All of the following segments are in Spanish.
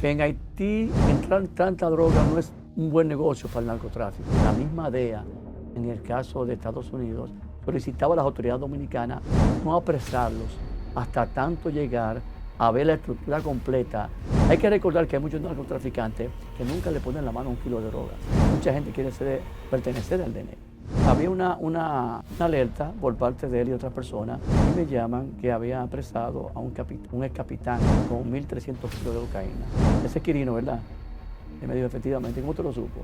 que en Haití entrar tanta droga no es un buen negocio para el narcotráfico. La misma DEA, en el caso de Estados Unidos, solicitaba a las autoridades dominicanas no apresarlos hasta tanto llegar a ver la estructura completa. Hay que recordar que hay muchos narcotraficantes que nunca le ponen la mano a un kilo de droga. Mucha gente quiere pertenecer al DNI. Había una alerta por parte de él y otras personas y me llaman que había apresado a un ex capitán con 1.300 kilos de cocaína. Ese es Quirino, ¿verdad? Y me dijo, efectivamente, ¿cómo te lo supo?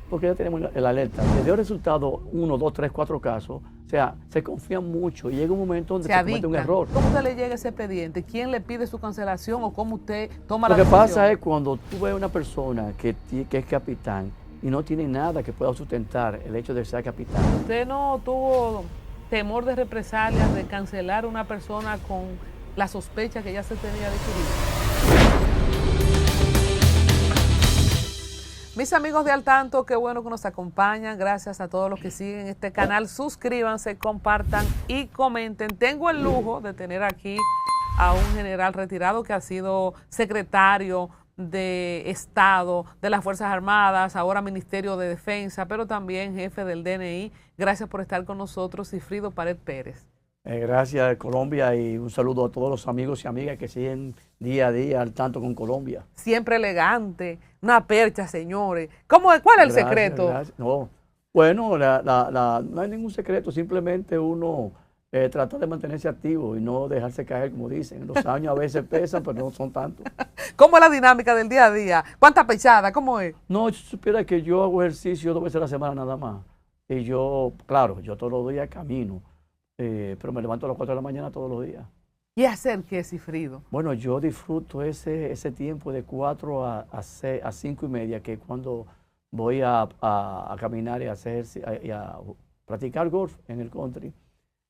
Porque ya tenemos el alerta. Le dio resultado 1, 2, 3, 4 casos. O sea, se confían mucho y llega un momento donde se comete un error. ¿Cómo usted le llega ese expediente? ¿Quién le pide su cancelación o cómo usted toma la decisión? Lo que decisión? pasa es cuando tú ves a una persona que es capitán y no tiene nada que pueda sustentar el hecho de ser capitán. ¿Usted no tuvo temor de represalias, de cancelar a una persona con la sospecha que ya se tenía de Quirino? Mis amigos de Al Tanto, qué bueno que nos acompañan. Gracias a todos los que siguen este canal. Suscríbanse, compartan y comenten. Tengo el lujo de tener aquí a un general retirado que ha sido secretario de Estado de las Fuerzas Armadas, ahora Ministerio de Defensa, pero también jefe del DNI. Gracias por estar con nosotros, Sigfrido Pared Pérez. Gracias, Colombia, y un saludo a todos los amigos y amigas que siguen día a día al tanto con Colombia. Siempre elegante, una percha, señores. ¿Cuál es el secreto? Gracias. No, bueno, no hay ningún secreto, simplemente uno trata de mantenerse activo y no dejarse caer, como dicen. Los años a veces pesan, pero no son tantos. ¿Cómo es la dinámica del día a día? ¿Cuántas pechadas? ¿Cómo es? No, si supiera que yo hago ejercicio 2 veces a la semana nada más. Y yo, claro, yo todos los días camino. Pero me levanto a las 4 de la mañana todos los días. ¿Y hacer qué, Sigfrido? Bueno, yo disfruto ese tiempo de 4 a 5 y media, que es cuando voy a caminar y a practicar golf en el country.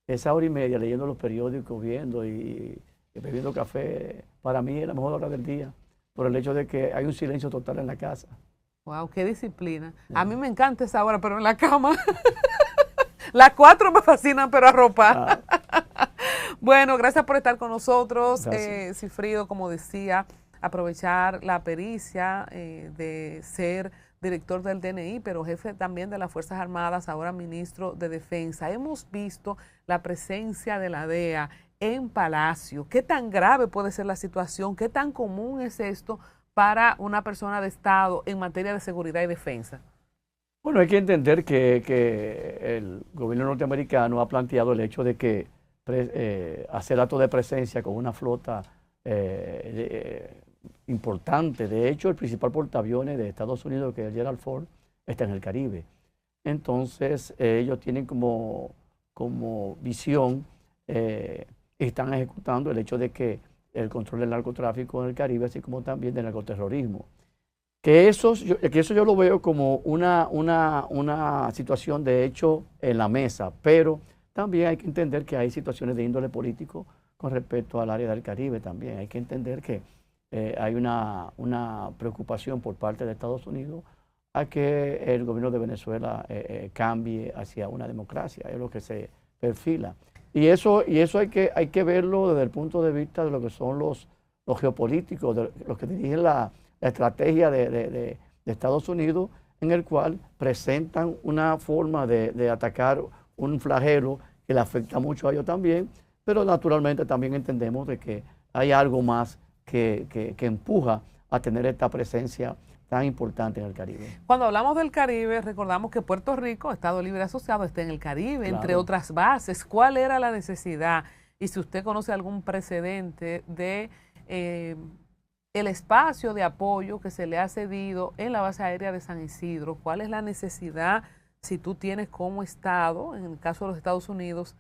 Esa hora y media leyendo los periódicos, viendo y bebiendo café, para mí es la mejor hora del día, por el hecho de que hay un silencio total en la casa. Wow, qué disciplina. A mí me encanta esa hora, pero en la cama. Las 4 me fascinan, pero a ropa. Bueno, gracias por estar con nosotros. Sigfrido, como decía, aprovechar la pericia de ser director del DNI, pero jefe también de las Fuerzas Armadas, ahora ministro de Defensa. Hemos visto la presencia de la DEA en Palacio. ¿Qué tan grave puede ser la situación? ¿Qué tan común es esto para una persona de Estado en materia de seguridad y defensa? Bueno, hay que entender que el gobierno norteamericano ha planteado el hecho de que hacer actos de presencia con una flota importante. De hecho, el principal portaaviones de Estados Unidos, que es Gerald Ford, está en el Caribe. Entonces, ellos tienen como visión, están ejecutando el hecho de que el control del narcotráfico en el Caribe, así como también del narcoterrorismo. Que eso yo lo veo como una situación de hecho en la mesa, pero también hay que entender que hay situaciones de índole político con respecto al área del Caribe también. Hay que entender que hay una preocupación por parte de Estados Unidos a que el gobierno de Venezuela cambie hacia una democracia, es lo que se perfila. Y eso hay que verlo desde el punto de vista de lo que son los geopolíticos, de los que dirigen la estrategia de Estados Unidos, en el cual presentan una forma de atacar un flagelo que le afecta mucho a ellos también, pero naturalmente también entendemos de que hay algo más que empuja a tener esta presencia tan importante en el Caribe. Cuando hablamos del Caribe, recordamos que Puerto Rico, Estado Libre Asociado, está en el Caribe, claro, entre otras bases. ¿Cuál era la necesidad? Y si usted conoce algún precedente de el espacio de apoyo que se le ha cedido en la base aérea de San Isidro, ¿cuál es la necesidad si tú tienes como Estado, en el caso de los Estados Unidos,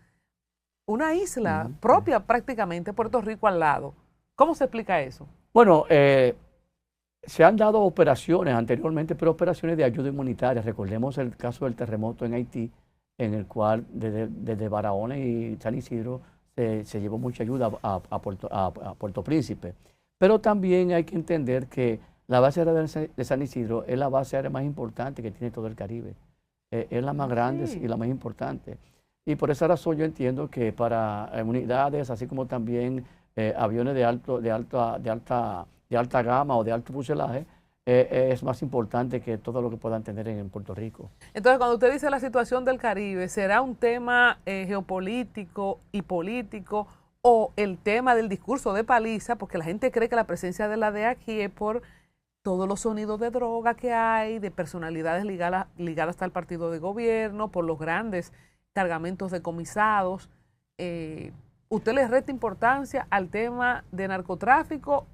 una isla propia prácticamente, Puerto Rico al lado? ¿Cómo se explica eso? Bueno, se han dado operaciones anteriormente, pero operaciones de ayuda humanitaria. Recordemos el caso del terremoto en Haití, en el cual desde Barahona y San Isidro se llevó mucha ayuda a Puerto Príncipe. Pero también hay que entender que la base aérea de San Isidro es la base aérea más importante que tiene todo el Caribe. Es la más grande y la más importante. Y por esa razón yo entiendo que para unidades, así como también aviones de alta de alta gama o de alto fuselaje, es más importante que todo lo que puedan tener en Puerto Rico. Entonces, cuando usted dice la situación del Caribe, ¿será un tema geopolítico y político o el tema del discurso de Paliza? Porque la gente cree que la presencia de la DEA aquí es por todos los sonidos de droga que hay, de personalidades ligadas hasta al partido de gobierno, por los grandes cargamentos decomisados. ¿Usted le resta importancia al tema de narcotráfico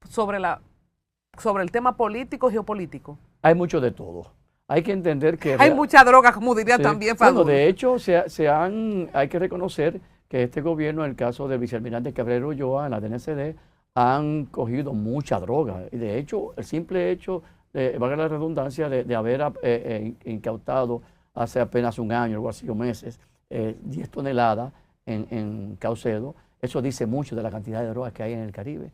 sobre el tema político y geopolítico? Hay mucho de todo. Hay que entender que... Hay mucha droga, como diría también Facundo. Bueno, de hecho, hay que reconocer que este gobierno, en el caso del vicealmirante Cabrera Ulloa, en la DNCD, han cogido mucha droga. Y de hecho, el simple hecho, valga la redundancia, de haber incautado hace apenas un año, algo así, o meses, 10 toneladas en Caucedo, eso dice mucho de la cantidad de drogas que hay en el Caribe.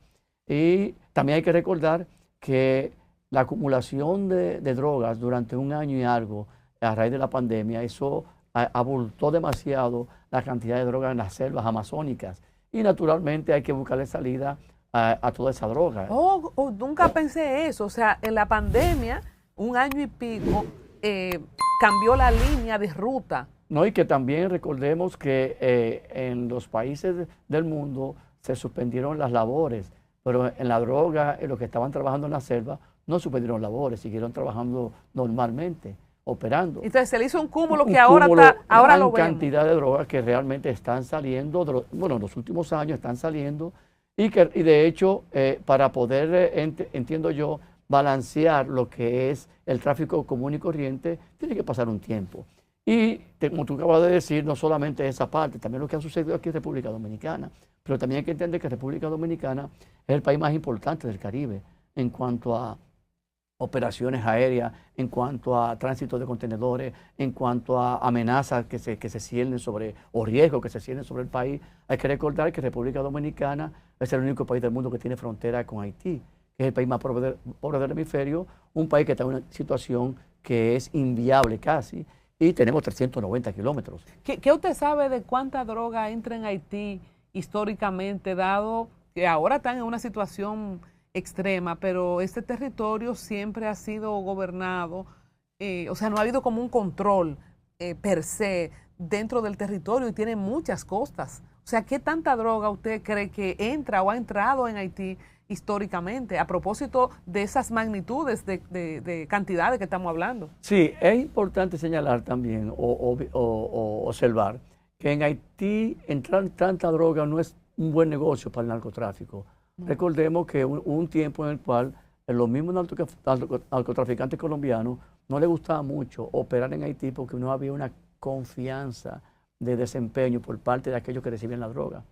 Y también hay que recordar que la acumulación de drogas durante un año y algo, a raíz de la pandemia, eso abultó demasiado la cantidad de drogas en las selvas amazónicas. Y naturalmente hay que buscarle salida a toda esa droga. Nunca pensé eso. O sea, en la pandemia, un año y pico, cambió la línea de ruta. No, y que también recordemos que en los países del mundo se suspendieron las labores, pero en la droga, en los que estaban trabajando en la selva, no suspendieron labores, siguieron trabajando normalmente, operando. Entonces se le hizo un cúmulo que ahora lo vemos. Cantidad de drogas que realmente están saliendo, bueno, en los últimos años están saliendo, y de hecho, para poder, entiendo yo, balancear lo que es el tráfico común y corriente, tiene que pasar un tiempo. Y como tú acabas de decir, no solamente esa parte, también lo que ha sucedido aquí en República Dominicana, pero también hay que entender que República Dominicana es el país más importante del Caribe en cuanto a operaciones aéreas, en cuanto a tránsito de contenedores, en cuanto a amenazas que se ciernen sobre, o riesgos que se ciernen sobre el país. Hay que recordar que República Dominicana es el único país del mundo que tiene frontera con Haití, que es el país más pobre del hemisferio, un país que está en una situación que es inviable casi, y tenemos 390 kilómetros. ¿Qué usted sabe de cuánta droga entra en Haití históricamente, dado que ahora están en una situación extrema, pero este territorio siempre ha sido gobernado, o sea, no ha habido como un control per se dentro del territorio y tiene muchas costas? O sea, ¿qué tanta droga usted cree que entra o ha entrado en Haití históricamente, a propósito de esas magnitudes de cantidades que estamos hablando? Sí, es importante señalar también o observar que en Haití entrar tanta droga no es un buen negocio para el narcotráfico. No. Recordemos que hubo un tiempo en el cual los mismos narcotraficantes colombianos no les gustaba mucho operar en Haití porque no había una confianza de desempeño por parte de aquellos que reciben la droga.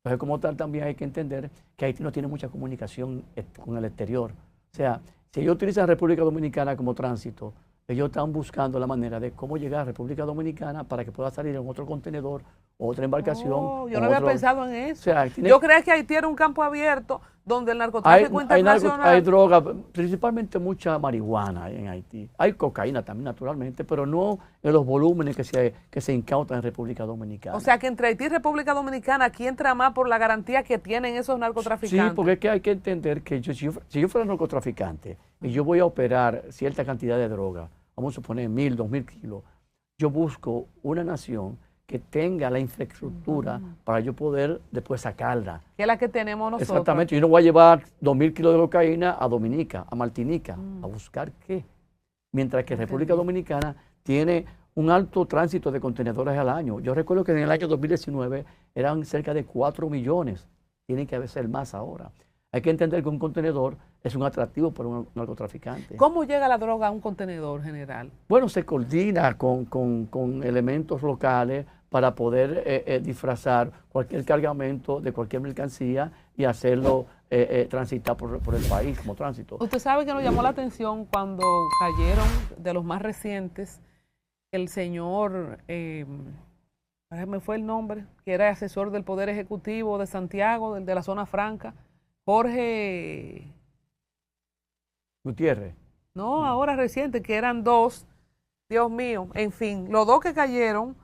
Entonces, como tal, también hay que entender que Haití no tiene mucha comunicación con el exterior. O sea, si ellos utilizan República Dominicana como tránsito, ellos están buscando la manera de cómo llegar a República Dominicana para que pueda salir en otro contenedor, otra embarcación. Yo no había pensado en eso. O sea, yo creía que Haití era un campo abierto donde el narcotráfico internacional... Hay droga, principalmente mucha marihuana en Haití. Hay cocaína también, naturalmente, pero no en los volúmenes que se incautan en República Dominicana. O sea, que entre Haití y República Dominicana, aquí entra más por la garantía que tienen esos narcotraficantes. Sí, porque es que hay que entender que si yo fuera narcotraficante y yo voy a operar cierta cantidad de droga, vamos a suponer 1.000, 2.000 kilos, yo busco una nación que tenga la infraestructura para yo poder después sacarla. Que es la que tenemos nosotros. Exactamente. Yo no voy a llevar 2.000 kilos de cocaína a Dominica, a Martinica. ¿A buscar qué? Mientras que República Dominicana tiene un alto tránsito de contenedores al año. Yo recuerdo que en el año 2019 eran cerca de 4 millones. Tienen que ser más ahora. Hay que entender que un contenedor es un atractivo para un narcotraficante. ¿Cómo llega la droga a un contenedor, general? Bueno, se coordina con elementos locales para poder disfrazar cualquier cargamento de cualquier mercancía y hacerlo transitar por el país como tránsito. Usted sabe que nos llamó la atención cuando cayeron, de los más recientes, el señor, me fue el nombre, que era asesor del Poder Ejecutivo de Santiago, de la Zona Franca, Jorge Gutiérrez. No, ahora reciente, que eran dos. Dios mío, en fin, los dos que cayeron,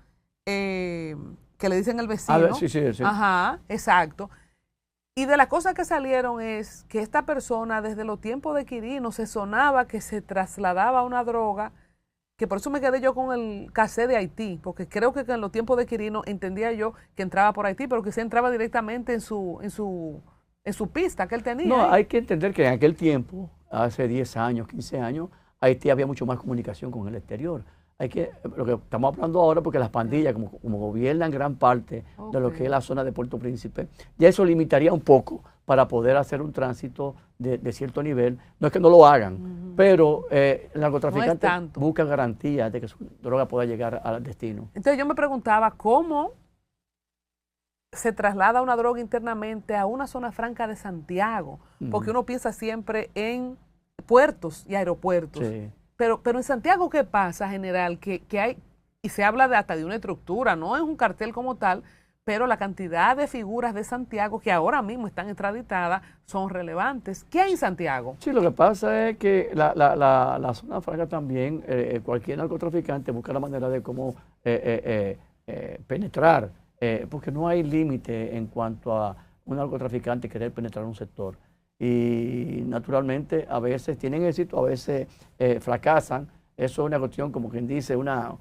que le dicen el vecino. Sí. Ajá, exacto. Y de las cosas que salieron es que esta persona desde los tiempos de Quirino se sonaba que se trasladaba una droga, que por eso me quedé yo con el casé de Haití, porque creo que en los tiempos de Quirino entendía yo que entraba por Haití, pero que se entraba directamente en su pista que él tenía. No, hay que entender que en aquel tiempo, hace 10 años, 15 años, Haití había mucho más comunicación con el exterior. Lo que estamos hablando ahora, porque las pandillas, como gobiernan gran parte de lo que es la zona de Puerto Príncipe, ya eso limitaría un poco para poder hacer un tránsito de cierto nivel. No es que no lo hagan, pero el narcotraficante busca garantías de que su droga pueda llegar al destino. Entonces yo me preguntaba cómo se traslada una droga internamente a una zona franca de Santiago, porque uno piensa siempre en puertos y aeropuertos. Sí. Pero en Santiago, ¿qué pasa, general? Que hay, y se habla hasta de una estructura, no es un cartel como tal, pero la cantidad de figuras de Santiago que ahora mismo están extraditadas son relevantes. ¿Qué hay en Santiago? Sí, lo que pasa es que la zona franca también, cualquier narcotraficante busca la manera de cómo penetrar, porque no hay límite en cuanto a un narcotraficante querer penetrar un sector. Y naturalmente a veces tienen éxito, a veces fracasan. Eso es una cuestión, como quien dice, una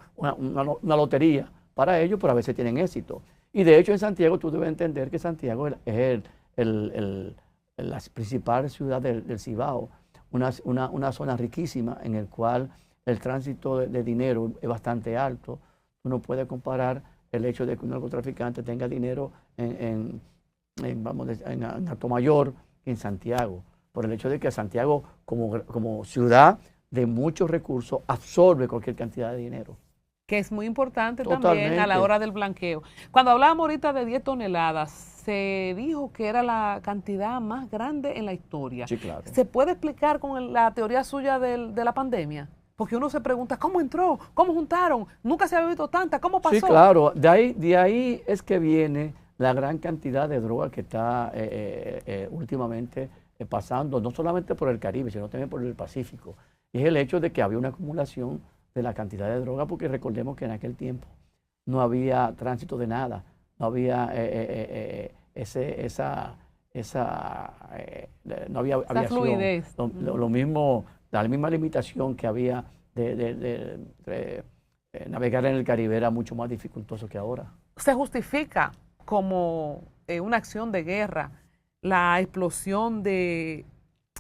lotería para ellos, pero a veces tienen éxito. Y de hecho en Santiago tú debes entender que Santiago es la principal ciudad del Cibao, una zona riquísima en el cual el tránsito de dinero es bastante alto. Uno puede comparar el hecho de que un narcotraficante tenga dinero en Atomayor, en Santiago, por el hecho de que Santiago como ciudad de muchos recursos absorbe cualquier cantidad de dinero. Que es muy importante también a la hora del blanqueo. Cuando hablábamos ahorita de 10 toneladas, se dijo que era la cantidad más grande en la historia. Sí, claro. ¿Se puede explicar con la teoría suya de la pandemia? Porque uno se pregunta, ¿cómo entró? ¿Cómo juntaron? Nunca se había visto tanta, ¿cómo pasó? Sí, claro. De ahí es que viene la gran cantidad de droga que está últimamente pasando, no solamente por el Caribe, sino también por el Pacífico. Y es el hecho de que había una acumulación de la cantidad de droga, porque recordemos que en aquel tiempo no había tránsito de nada, no había no había aviación, fluidez. Lo mismo, la misma limitación que había de navegar en el Caribe era mucho más dificultoso que ahora. ¿Se justifica como una acción de guerra la explosión de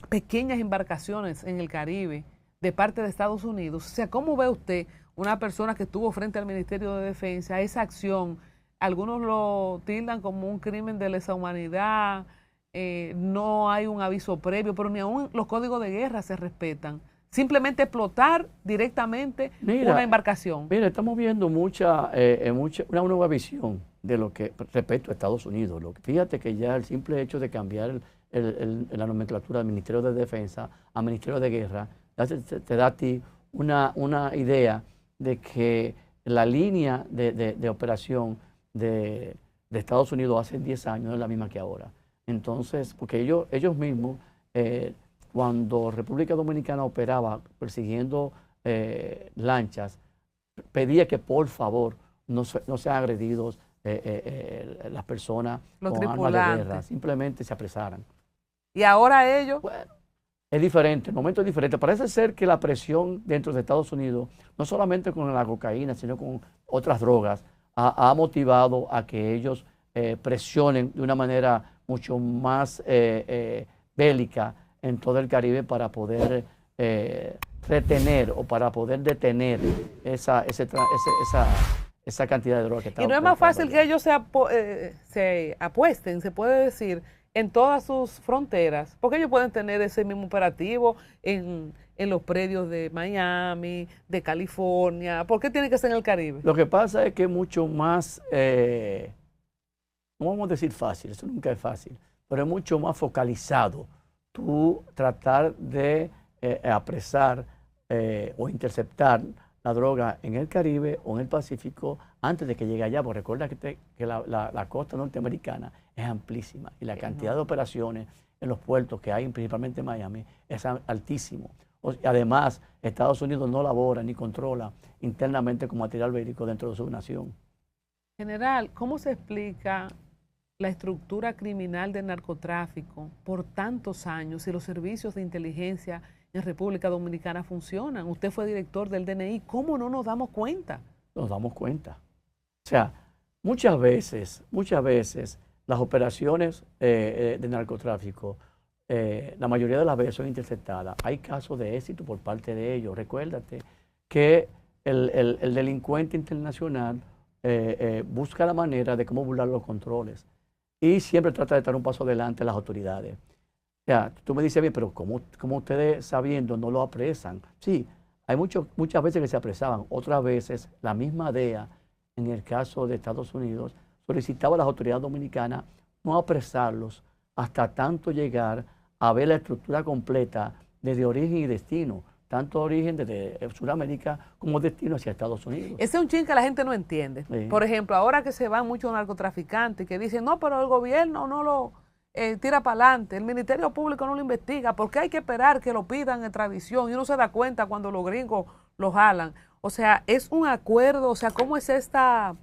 pequeñas embarcaciones en el Caribe de parte de Estados Unidos? O sea, ¿cómo ve usted una persona que estuvo frente al Ministerio de Defensa, esa acción? Algunos lo tildan como un crimen de lesa humanidad, no hay un aviso previo, pero ni aún los códigos de guerra se respetan. Simplemente explotar directamente una embarcación. Mira, estamos viendo una nueva visión de lo que respecto a Estados Unidos. Fíjate que ya el simple hecho de cambiar la nomenclatura del Ministerio de Defensa a Ministerio de Guerra te da a ti una idea de que la línea de operación de Estados Unidos hace 10 años no es la misma que ahora. Entonces, porque ellos mismos, cuando República Dominicana operaba persiguiendo lanchas, pedía que por favor no sean agredidos las personas con armas de guerra, simplemente se apresaran. ¿Y ahora ellos? Bueno, es diferente, el momento es diferente. Parece ser que la presión dentro de Estados Unidos, no solamente con la cocaína, sino con otras drogas, ha motivado a que ellos presionen de una manera mucho más bélica en todo el Caribe para poder retener o para poder detener esa cantidad de droga que está. Y no es más fácil que ellos se apuesten, se puede decir, en todas sus fronteras, porque ellos pueden tener ese mismo operativo en los predios de Miami, de California. ¿Por qué tiene que ser en el Caribe? Lo que pasa es que es mucho más, no vamos a decir fácil, eso nunca es fácil, pero es mucho más focalizado tú tratar de apresar o interceptar la droga en el Caribe o en el Pacífico antes de que llegue allá, porque recuerda que la costa norteamericana es amplísima y la cantidad de operaciones en los puertos que hay, principalmente en Miami, es altísimo. Además, Estados Unidos no labora ni controla internamente con material bélico dentro de su nación. General, ¿cómo se explica la estructura criminal del narcotráfico por tantos años y los servicios de inteligencia en República Dominicana funcionan? Usted fue director del DNI, ¿cómo no nos damos cuenta? Nos damos cuenta. O sea, muchas veces las operaciones de narcotráfico, la mayoría de las veces son interceptadas. Hay casos de éxito por parte de ellos. Recuérdate que el delincuente internacional busca la manera de cómo burlar los controles y siempre trata de estar un paso adelante a las autoridades. O sea, tú me dices bien, pero ¿cómo ustedes sabiendo no lo apresan? Sí, hay muchas veces que se apresaban, otras veces la misma DEA, en el caso de Estados Unidos, solicitaba a las autoridades dominicanas no apresarlos hasta tanto llegar a ver la estructura completa desde origen y destino, tanto origen desde Sudamérica como destino hacia Estados Unidos. Ese es un chin que la gente no entiende. Sí. Por ejemplo, ahora que se van muchos narcotraficantes que dicen, no, pero el gobierno no lo tira para adelante, el Ministerio Público no lo investiga, porque hay que esperar que lo pidan en extradición y uno se da cuenta cuando los gringos lo jalan. O sea, es un acuerdo, o sea, ¿cómo es esta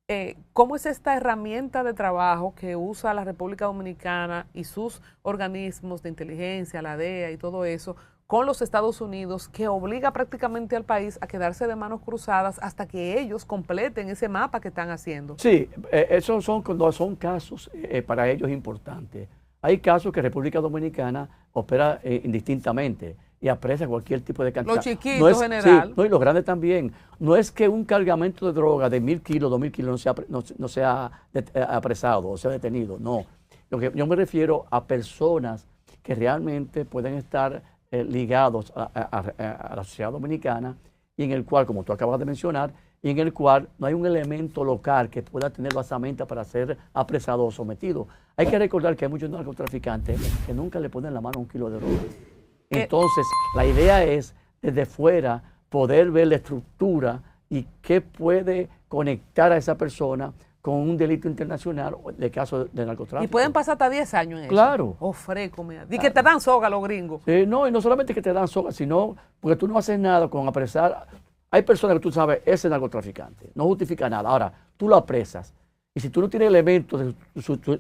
herramienta de trabajo que usa la República Dominicana y sus organismos de inteligencia, la DEA y todo eso, con los Estados Unidos, que obliga prácticamente al país a quedarse de manos cruzadas hasta que ellos completen ese mapa que están haciendo? Sí, esos son casos para ellos importantes. Hay casos que República Dominicana opera indistintamente y aprecia cualquier tipo de cantidad. Los chiquitos, general. Sí, no, y los grandes también. No es que un cargamento de droga de 1.000 kilos, 2.000 kilos no sea apresado o sea detenido, no. Lo que yo me refiero a personas que realmente pueden estar ligados a la sociedad dominicana y en el cual, como tú acabas de mencionar, y en el cual no hay un elemento local que pueda tener basamenta para ser apresado o sometido. Hay que recordar que hay muchos narcotraficantes que nunca le ponen la mano a un kilo de droga. Entonces, la idea es, desde fuera, poder ver la estructura y qué puede conectar a esa persona con un delito internacional, de caso de narcotráfico. Y pueden pasar hasta 10 años en eso. Claro. Y que te dan soga los gringos. No, y no solamente que te dan soga, sino porque tú no haces nada con apresar. Hay personas que tú sabes, ese es narcotraficante, no justifica nada. Ahora, tú lo apresas. Y si tú no tienes elementos de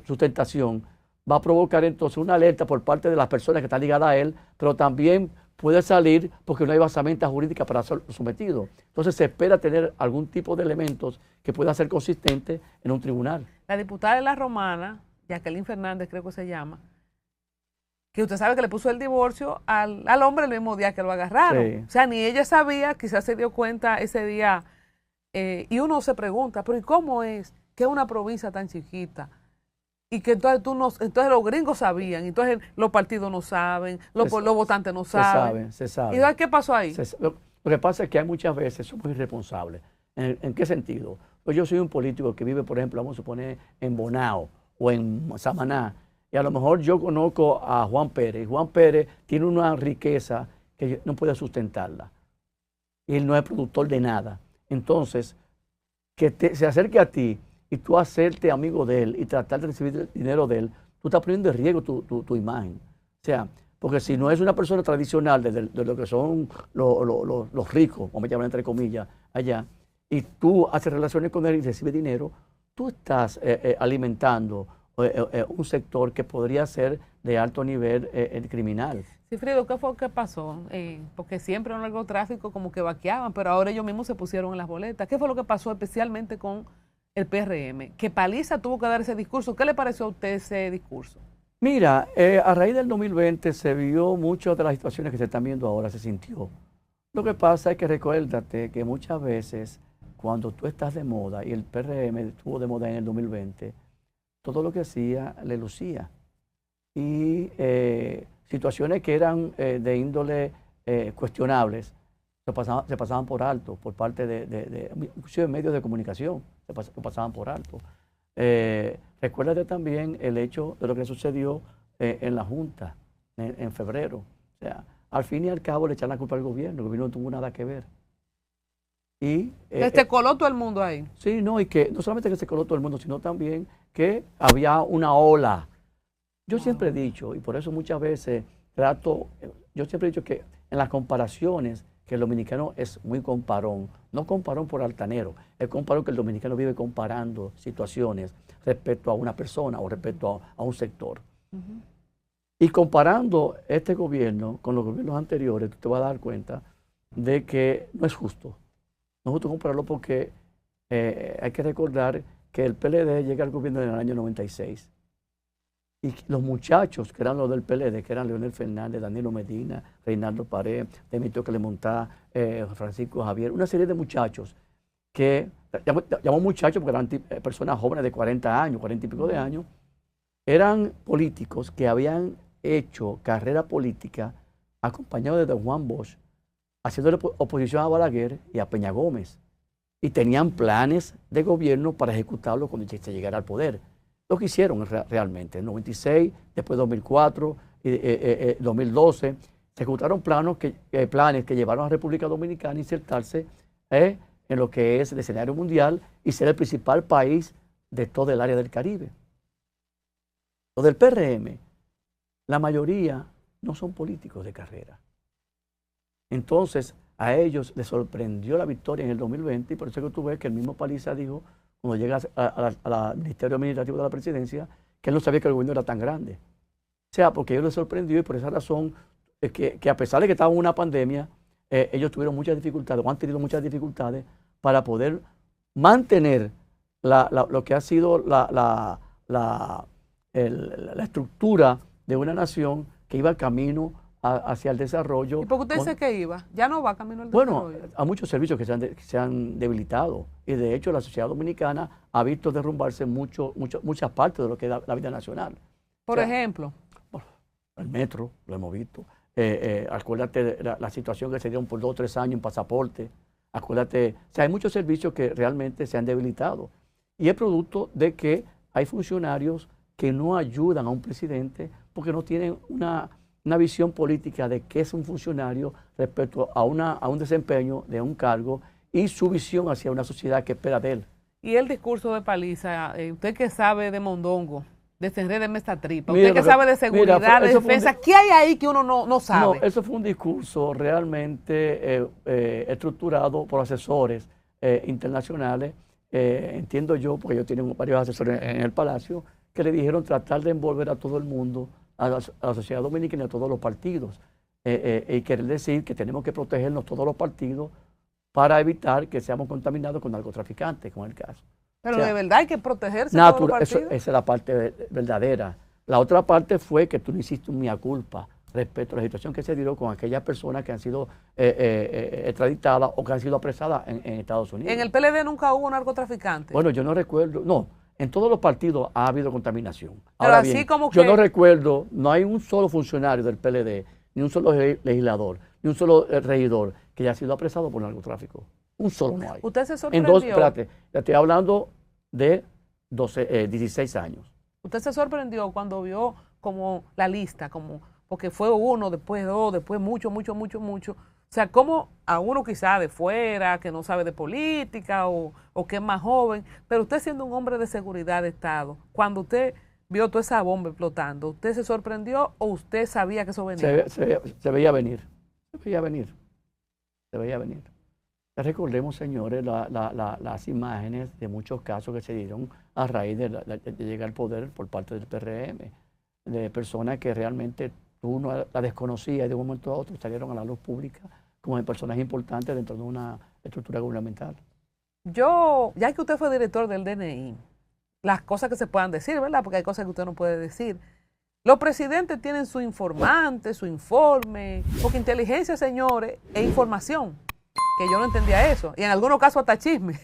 sustentación, va a provocar entonces una alerta por parte de las personas que están ligadas a él, pero también puede salir porque no hay basamenta jurídica para ser sometido. Entonces se espera tener algún tipo de elementos que pueda ser consistente en un tribunal. La diputada de La Romana, Jacqueline Fernández creo que se llama, que usted sabe que le puso el divorcio al hombre el mismo día que lo agarraron. Sí. O sea, ni ella sabía, quizás se dio cuenta ese día. Y uno se pregunta, pero ¿y cómo es que una provincia tan chiquita? Y que entonces los gringos sabían, entonces los partidos no saben, los votantes no saben. Se sabe. ¿Y qué pasó ahí? Lo que pasa es que hay muchas veces somos irresponsables. ¿En qué sentido? Pues yo soy un político que vive, por ejemplo, vamos a suponer, en Bonao o en Samaná, y a lo mejor yo conozco a Juan Pérez, y Juan Pérez tiene una riqueza que no puede sustentarla. Y él no es productor de nada. Entonces, que se acerque a ti y tú hacerte amigo de él y tratar de recibir dinero de él, tú estás poniendo en riesgo tu imagen. O sea, porque si no es una persona tradicional de lo que son los ricos, vamos a llamar entre comillas, allá, y tú haces relaciones con él y recibes dinero, tú estás alimentando un sector que podría ser de alto nivel criminal. Sigfrido, ¿qué fue lo que pasó? Porque siempre en el narcotráfico como que vaqueaban, pero ahora ellos mismos se pusieron en las boletas. ¿Qué fue lo que pasó especialmente con el PRM? Que Paliza tuvo que dar ese discurso. ¿Qué le pareció a usted ese discurso? Mira, a raíz del 2020 se vio muchas de las situaciones que se están viendo ahora, se sintió. Lo que pasa es que recuérdate que muchas veces cuando tú estás de moda, y el PRM estuvo de moda en el 2020, todo lo que hacía le lucía. Y situaciones que eran de índole cuestionables se pasaban por alto por parte de inclusive medios de comunicación, se pasaban por alto. Recuérdate también el hecho de lo que sucedió en la Junta en febrero. O sea, al fin y al cabo le echan la culpa al gobierno, el gobierno no tuvo nada que ver. Y se coló todo el mundo ahí. Sí, no, y que no solamente que se coló todo el mundo, sino también que había una ola. Yo siempre he dicho, y por eso muchas veces yo siempre he dicho que en las comparaciones que el dominicano es muy comparón. No comparón por altanero, es comparón que el dominicano vive comparando situaciones respecto a una persona o respecto a un sector. Y comparando este gobierno con los gobiernos anteriores, tú te vas a dar cuenta de que no es justo. No es justo compararlo porque hay que recordar que el PLD llega al gobierno en el año 96. Y los muchachos que eran los del PLD, que eran Leonel Fernández, Danilo Medina, Reinaldo Pared, Demetrio Clemontá, Francisco Javier, una serie de muchachos que, llamamos muchachos porque eran personas jóvenes de 40 años, 40 y pico de años, eran políticos que habían hecho carrera política acompañados de don Juan Bosch, haciéndole oposición a Balaguer y a Peña Gómez. Y tenían planes de gobierno para ejecutarlo cuando se llegara al poder. Lo que hicieron realmente, en 96, después 2004, 2012, se ejecutaron planes que llevaron a la República Dominicana a insertarse en lo que es el escenario mundial y ser el principal país de todo el área del Caribe. Los del PRM, la mayoría no son políticos de carrera. Entonces, a ellos les sorprendió la victoria en el 2020 y por eso es que tú ves que el mismo Paliza dijo, cuando llega al Ministerio Administrativo de la Presidencia, que él no sabía que el gobierno era tan grande. O sea, porque a ellos les sorprendió y por esa razón que a pesar de que estaba en una pandemia, ellos tuvieron muchas dificultades o han tenido muchas dificultades para poder mantener lo que ha sido la estructura de una nación que iba camino hacia el desarrollo. ¿Y por qué usted dice que iba? Ya no va camino al desarrollo. Bueno, hay muchos servicios que se han debilitado y de hecho la sociedad dominicana ha visto derrumbarse muchas partes de lo que es la vida nacional. Por ejemplo. Bueno, el metro, lo hemos visto. Acuérdate de la situación que se dio por 2 o 3 años en pasaporte. Acuérdate, o sea, hay muchos servicios que realmente se han debilitado. Y es producto de que hay funcionarios que no ayudan a un presidente porque no tienen una visión política de qué es un funcionario respecto a un desempeño de un cargo y su visión hacia una sociedad que espera de él. Y el discurso de Paliza, usted que sabe de mondongo, desenrédeme esta tripa, usted que sabe de seguridad, de defensa, ¿qué hay ahí que uno no sabe? No, eso fue un discurso realmente estructurado por asesores internacionales, entiendo yo, porque ellos tienen varios asesores en el Palacio, que le dijeron tratar de envolver a todo el mundo, a la sociedad dominicana y a todos los partidos. Y querer decir que tenemos que protegernos todos los partidos para evitar que seamos contaminados con narcotraficantes, con el caso. Pero de verdad hay que protegerse todos los partidos. Esa es la parte verdadera. La otra parte fue que tú no hiciste un mea culpa respecto a la situación que se dio con aquellas personas que han sido extraditadas o que han sido apresadas en Estados Unidos. ¿En el PLD nunca hubo narcotraficantes? Bueno, yo no recuerdo, no. En todos los partidos ha habido contaminación. Pero Ahora así bien, como que... yo no recuerdo, no hay un solo funcionario del PLD, ni un solo legislador, ni un solo regidor que haya sido apresado por narcotráfico. Un solo no hay. ¿Usted se sorprendió? Espérate, ya estoy hablando de 16 años. ¿Usted se sorprendió cuando vio como la lista, porque fue uno, después dos, después mucho? O sea, como a uno quizá de fuera, que no sabe de política o que es más joven, pero usted siendo un hombre de seguridad de Estado, cuando usted vio toda esa bomba explotando, ¿usted se sorprendió o usted sabía que eso venía? Se veía venir. Recordemos, señores, las imágenes de muchos casos que se dieron a raíz de llegar al poder por parte del PRM, de personas que realmente tú no la desconocías y de un momento a otro salieron a la luz pública como personajes importantes dentro de una estructura gubernamental. Ya que usted fue director del DNI, las cosas que se puedan decir, ¿verdad? Porque hay cosas que usted no puede decir. Los presidentes tienen su informante, su informe, porque inteligencia, señores, es información. Que yo no entendía eso. Y en algunos casos hasta chisme.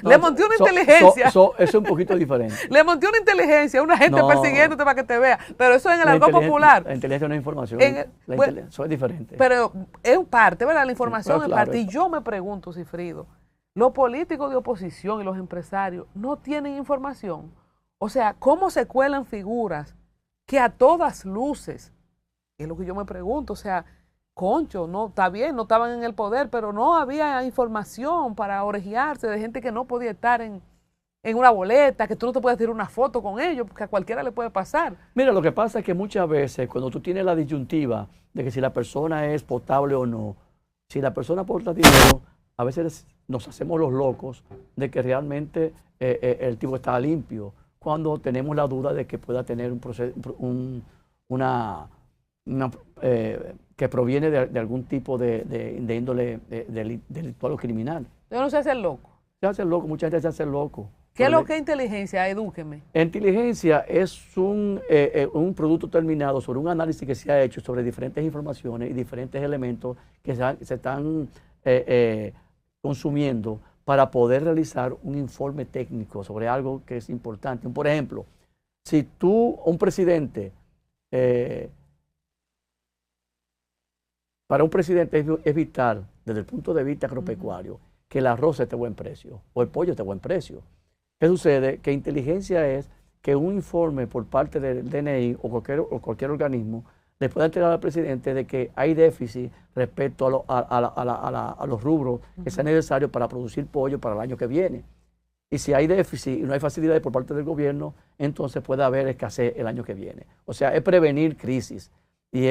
Le monté una inteligencia. Eso es un poquito diferente. Le monté una inteligencia, una gente persiguiéndote para que te vea. Pero eso en el argot popular. La inteligencia no es información. Eso es diferente. Pero es parte, ¿verdad? La información es parte. Y yo me pregunto, Cifrido, los políticos de oposición y los empresarios no tienen información. O sea, ¿cómo se cuelan figuras que a todas luces? Es lo que yo me pregunto. O sea, concho, no, está bien, no estaban en el poder, pero no había información para orejearse de gente que no podía estar en una boleta, que tú no te puedes tirar una foto con ellos, porque a cualquiera le puede pasar. Mira, lo que pasa es que muchas veces cuando tú tienes la disyuntiva de que si la persona es potable o no, Si la persona aporta dinero, a veces nos hacemos los locos de que realmente el tipo está limpio, cuando tenemos la duda de que pueda tener que proviene de algún tipo de índole delictual o criminal. Yo no sé hacer loco. Se hace loco, mucha gente se hace loco. ¿Qué es lo que es inteligencia? Edúqueme. Inteligencia es un producto terminado sobre un análisis que se ha hecho sobre diferentes informaciones y diferentes elementos que se están consumiendo para poder realizar un informe técnico sobre algo que es importante. Por ejemplo, si un presidente, para un presidente es vital, desde el punto de vista agropecuario, que el arroz esté a buen precio o el pollo esté a buen precio. ¿Qué sucede? Que inteligencia es que un informe por parte del DNI o cualquier organismo le pueda entregar al presidente de que hay déficit respecto a los rubros que sean necesarios para producir pollo para el año que viene. Y si hay déficit y no hay facilidades por parte del gobierno, entonces puede haber escasez el año que viene. O sea, es prevenir crisis. Y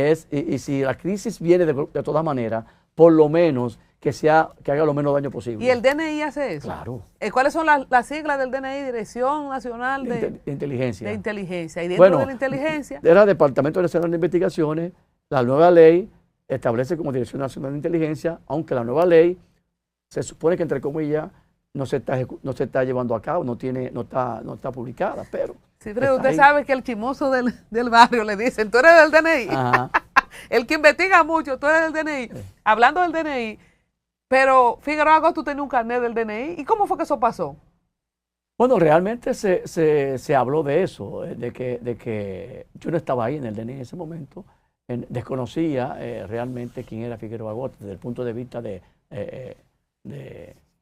si la crisis viene de todas maneras, por lo menos que haga lo menos daño posible. ¿Y el DNI hace eso? Claro. ¿Cuáles son las siglas del DNI? Dirección Nacional de Inteligencia. De Inteligencia. Y dentro de la inteligencia. Era Departamento Nacional de Investigaciones. La nueva ley establece como Dirección Nacional de Inteligencia, aunque la nueva ley se supone que, entre comillas, no se está llevando a cabo, no está publicada, pero... Sí, pero usted sabe que el chismoso del barrio le dicen, tú eres del DNI. Ajá. El que investiga mucho, tú eres del DNI. Hablando del DNI, pero Figueroa Agosto tenía un carnet del DNI. ¿Y cómo fue que eso pasó? Bueno, realmente se habló de eso, de que yo no estaba ahí en el DNI en ese momento, desconocía realmente quién era Figueroa Agosto desde el punto de vista de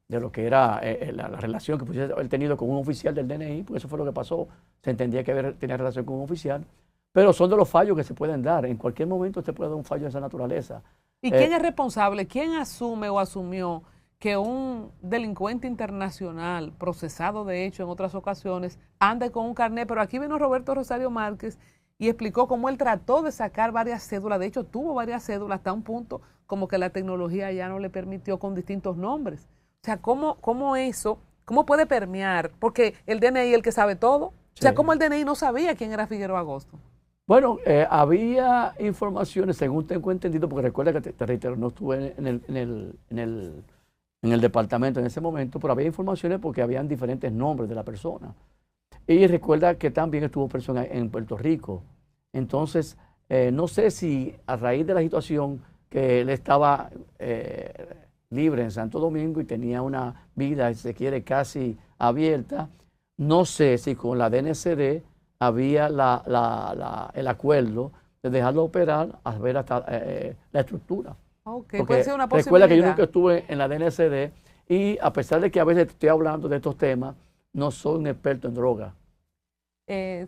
lo que era la relación que pudiese haber tenido con un oficial del DNI, porque eso fue lo que pasó. Se entendía que tenía relación con un oficial, pero son de los fallos que se pueden dar. En cualquier momento usted puede dar un fallo de esa naturaleza. ¿Y quién es responsable? ¿Quién asume o asumió que un delincuente internacional, procesado de hecho en otras ocasiones, ande con un carnet? Pero aquí vino Roberto Rosario Márquez y explicó cómo él trató de sacar varias cédulas. De hecho, tuvo varias cédulas hasta un punto como que la tecnología ya no le permitió con distintos nombres. O sea, ¿cómo puede permear? Porque el DNI es el que sabe todo. Sí. O sea, ¿cómo el DNI no sabía quién era Figueroa Agosto? Bueno, había informaciones, según tengo entendido, porque recuerda que te reitero, no estuve en el departamento en ese momento, pero había informaciones porque habían diferentes nombres de la persona. Y recuerda que también estuvo persona en Puerto Rico. Entonces, no sé si a raíz de la situación que él estaba libre en Santo Domingo y tenía una vida, si se quiere, casi abierta, no sé si con la DNCD había el acuerdo de dejarlo operar a ver hasta la estructura. Okay, puede ser una posibilidad. Recuerda que yo nunca estuve en la DNCD y a pesar de que a veces estoy hablando de estos temas, no soy un experto en droga.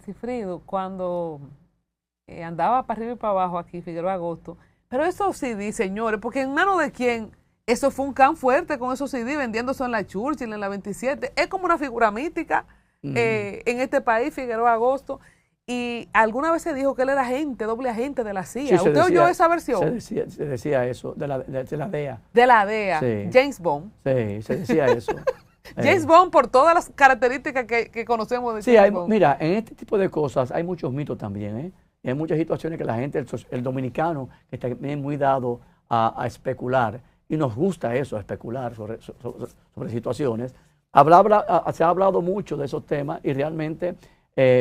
Cifrido, cuando andaba para arriba y para abajo aquí, Figueroa Agosto, pero esos CD, señores, porque en manos de quién, eso fue un can fuerte con esos CD, vendiéndose en la Churchill, en la 27, es como una figura mítica. En este país, Figueroa Agosto, y alguna vez se dijo que él era doble agente de la CIA. Sí, ¿Usted oyó esa versión? Se decía eso, de la DEA. De la DEA, sí. James Bond. Sí, se decía eso. James Bond por todas las características que conocemos de James Bond. Mira, en este tipo de cosas hay muchos mitos también, ¿eh? Y hay muchas situaciones que la gente, el dominicano, que está muy dado a especular, y nos gusta eso, especular sobre situaciones. Se ha hablado mucho de esos temas y realmente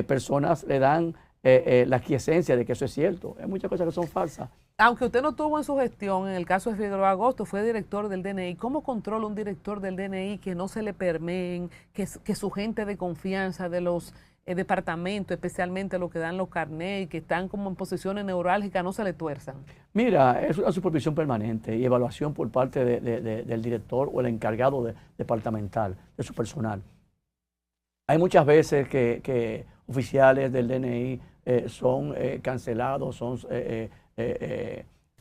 personas le dan la aquiescencia de que eso es cierto. Hay muchas cosas que son falsas. Aunque usted no tuvo en su gestión, en el caso de Figueroa Agosto, fue director del DNI. ¿Cómo controla un director del DNI que no se le permeen, que su gente de confianza de los departamentos, especialmente los que dan los carnets, que están como en posiciones neurálgicas, no se le tuerzan? Mira, es una supervisión permanente y evaluación por parte del director o el encargado departamental de su personal. Hay muchas veces que oficiales del DNI son cancelados, son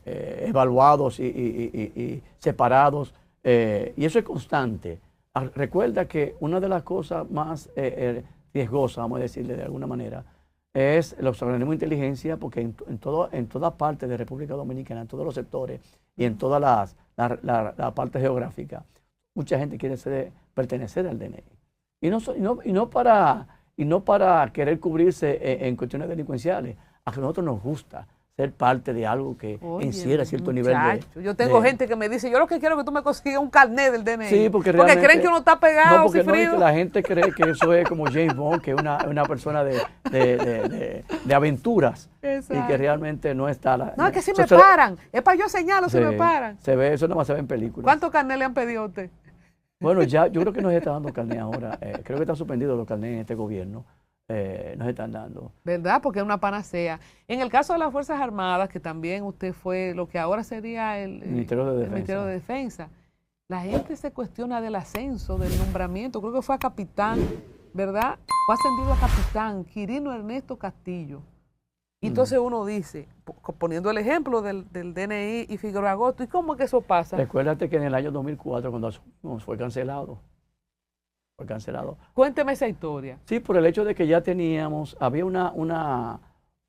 evaluados y separados, y eso es constante. Recuerda que una de las cosas más riesgosas, vamos a decirle de alguna manera, es los organismos de inteligencia, porque en toda parte de República Dominicana, en todos los sectores y en todas la parte geográfica, mucha gente quiere pertenecer al DNI. Y no para querer cubrirse en cuestiones delincuenciales, a que a nosotros nos gusta ser parte de algo que encierra cierto nivel de... Yo tengo gente que me dice, yo lo que quiero es que tú me consigas un carnet del DNI. Sí, porque creen que uno está pegado, porque la gente cree que eso es como James Bond, que es una persona de aventuras. Exacto. Y que realmente no está... No, es que si me paran, es para yo señalo si me paran. Se ve, eso nomás se ve en películas. ¿Cuántos carnets le han pedido a usted? Bueno, yo creo que no se está dando carnet ahora. Creo que están suspendidos los carnets en este gobierno. Nos están dando. ¿Verdad? Porque es una panacea. En el caso de las Fuerzas Armadas, que también usted fue lo que ahora sería el Ministerio de Defensa, la gente se cuestiona del ascenso, del nombramiento. Creo que fue a capitán, ¿verdad? Fue ascendido a capitán Quirino Ernesto Castillo. Y entonces uno dice, poniendo el ejemplo del DNI y Figueroa Agosto, ¿y cómo es que eso pasa? Recuérdate que en el año 2004, cuando asumimos, fue cancelado. Fue cancelado. Cuénteme esa historia. Sí, por el hecho de que ya había una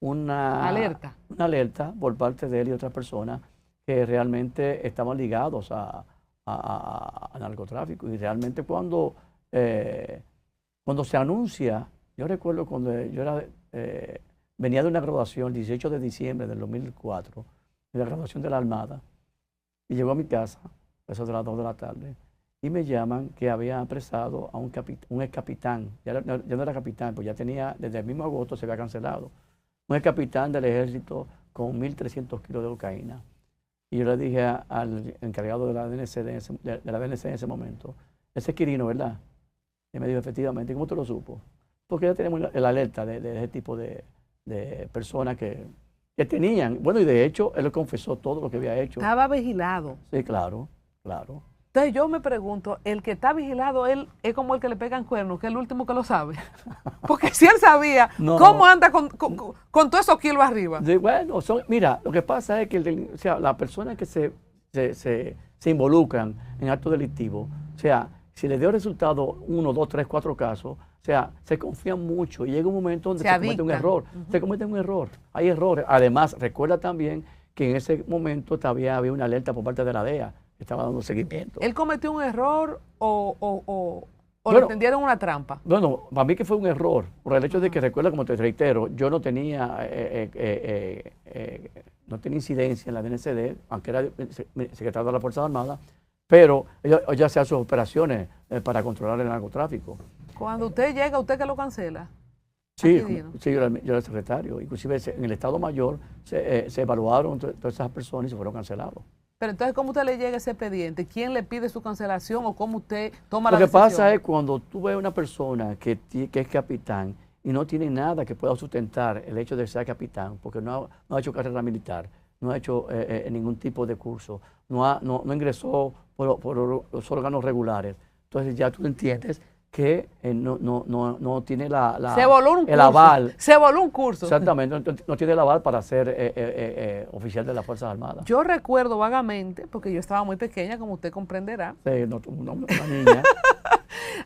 alerta. Una alerta por parte de él y otras personas que realmente estaban ligados a narcotráfico. Y realmente cuando se anuncia, yo recuerdo cuando venía de una graduación el 18 de diciembre del 2004, de la graduación de la Armada, y llegó a mi casa, a eso de las 2 de la tarde, y me llaman que había apresado a un ex capitán, ya no era capitán, pues ya tenía, desde el mismo agosto se había cancelado, un ex capitán del ejército con 1.300 kilos de cocaína. Y yo le dije al encargado de la DNC en ese momento, ese es Quirino, ¿verdad? Y me dijo, efectivamente, ¿cómo tú lo supo? Porque ya tenemos la alerta de ese tipo de personas que tenían, bueno, y de hecho, él confesó todo lo que había hecho. Estaba vigilado. Sí, claro, claro. Entonces yo me pregunto, el que está vigilado, él es como el que le pegan cuernos, que es el último que lo sabe. Porque si él sabía cómo anda con todos esos kilos arriba. Sí, bueno, mira, lo que pasa es que las personas que se involucran en actos delictivos, o sea, si les dio resultado 1, 2, 3, 4 casos, o sea, se confían mucho y llega un momento donde se comete un error. Se comete un error. Hay errores. Además, recuerda también que en ese momento todavía había una alerta por parte de la DEA. Estaba dando seguimiento. ¿Él cometió un error o le tendieron una trampa? Bueno, para mí que fue un error, por el hecho de que, recuerda, como te reitero, yo no tenía incidencia en la DNCD, aunque era secretario de las Fuerzas Armadas, pero ella hacía sus operaciones para controlar el narcotráfico. Cuando usted llega, ¿usted que lo cancela? Sí, yo era el secretario. Inclusive en el Estado Mayor se evaluaron todas esas personas y se fueron cancelados. Pero entonces, ¿cómo usted le llega ese expediente? ¿Quién le pide su cancelación o cómo usted toma la decisión? Lo que pasa es cuando tú ves una persona que es capitán y no tiene nada que pueda sustentar el hecho de ser capitán, porque no ha hecho carrera militar, no ha hecho ningún tipo de curso, no ingresó por los órganos regulares. Entonces ya tú entiendes que no tiene el aval. Se voló un curso. Exactamente, no tiene el aval para ser oficial de las Fuerzas Armadas. Yo recuerdo vagamente, porque yo estaba muy pequeña, como usted comprenderá. Sí, una niña.